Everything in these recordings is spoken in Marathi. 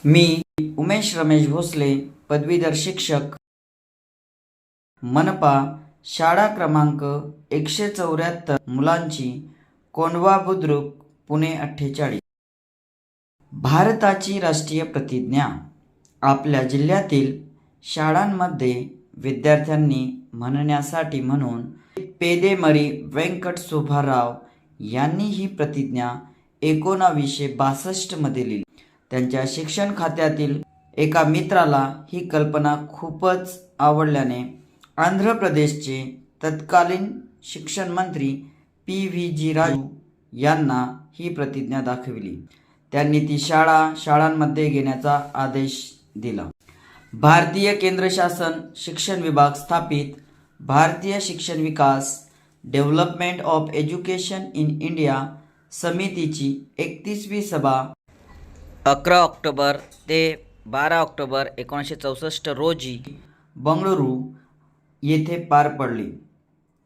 मी उमेश रमेश भोसले, पदवीधर शिक्षक, मनपा, शाळा क्रमांक 174 मुलांची, कोंढवा बुद्रुक, पुणे 48। भारताची राष्ट्रीय प्रतिज्ञा। आपल्या जिल्ह्यातील शाळांमध्ये विद्यार्थ्यांनी म्हणण्यासाठी म्हणून पेदेमरी वेंकट सुब्बाराव यांनी ही प्रतिज्ञा 1962 मध्ये लिहिली। त्यांच्या शिक्षण खात्यातील एका मित्राला ही कल्पना खूपच आवडल्याने आंध्र प्रदेशचे तत्कालीन शिक्षण मंत्री PVG राजू यांना ही प्रतिज्ञा दाखविली। त्यांनी ती शाळांमध्ये घेण्याचा आदेश दिला। भारतीय केंद्र शासन शिक्षण विभाग स्थापित भारतीय शिक्षण विकास development of education in India समितीची 31वी सभा 11 ऑक्टोबर ते 12 ऑक्टोबर 1964 रोजी बंगळुरू येथे पार पडली।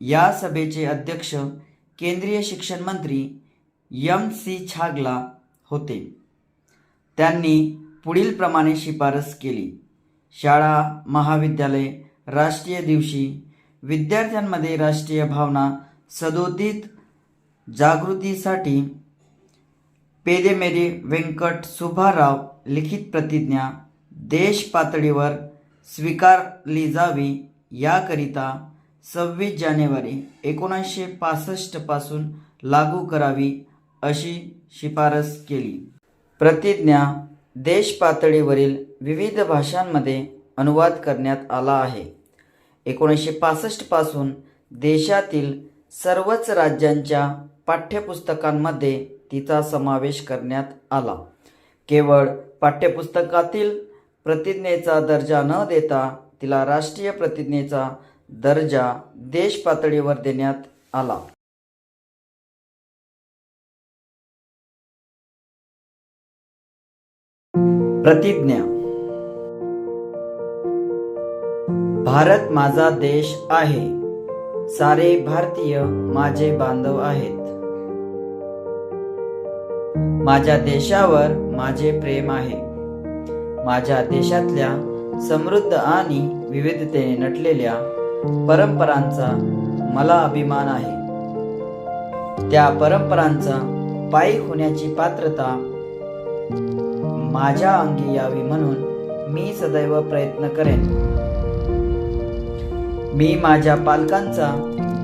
या सभेचे अध्यक्ष केंद्रीय शिक्षण मंत्री MC छागला होते। त्यांनी पुढील प्रमाणे शिफारस केली: शाळा महाविद्यालय राष्ट्रीय दिवशी विद्यार्थ्यांमध्ये राष्ट्रीय भावना सदोदित जागृतीसाठी पेदेमरी वेंकट सुब्बाराव लिखित प्रतिज्ञा देश पातळीवर स्वीकारली जावी याकरिता 26 जानेवारी 1965 पासून लागू करावी अशी शिफारस केली। प्रतिज्ञा देश पातळीवरील विविध भाषांमध्ये अनुवाद करण्यात आला आहे। 1965 पासून देशातील सर्वच राज्यांच्या पाठ्यपुस्तकांमध्ये तिचा समावेश करण्यात आला। केवळ पाठ्यपुस्तकातील प्रतिज्ञेचा दर्जा न देता तिला राष्ट्रीय प्रतिज्ञेचा दर्जा देश पातळीवर देण्यात आला। प्रतिज्ञा। भारत माझा देश आहे, सारे भारतीय माझे बांधव आहेत। माझ्या देशावर माझे प्रेम आहे। माझ्या देशातल्या समृद्ध आणि विविधतेने नटलेल्या परंपरांचा मला अभिमान आहे। त्या परंपरांचा पायी होण्याची पात्रता माझ्या अंगी यावी म्हणून मी सदैव प्रयत्न करेन। मी माझ्या पालकांचा,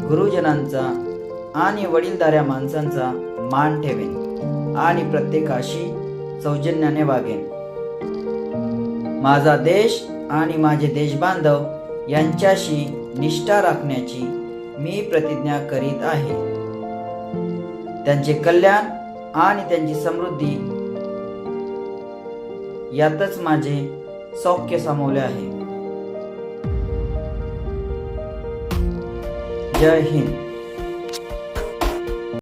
गुरुजनांचा आणि वडीलधाऱ्या माणसांचा मान ठेवेन आणि प्रत्येकाशी सौजन्याने वागेन। माझा देश आणि माझे देशबांधव यांच्याशी निष्ठा राखण्याची मी प्रतिज्ञा करीत आहे। त्यांचे कल्याण आणि त्यांची समृद्धी यातच माझे सौख्य सामावले आहे। जय हिंद।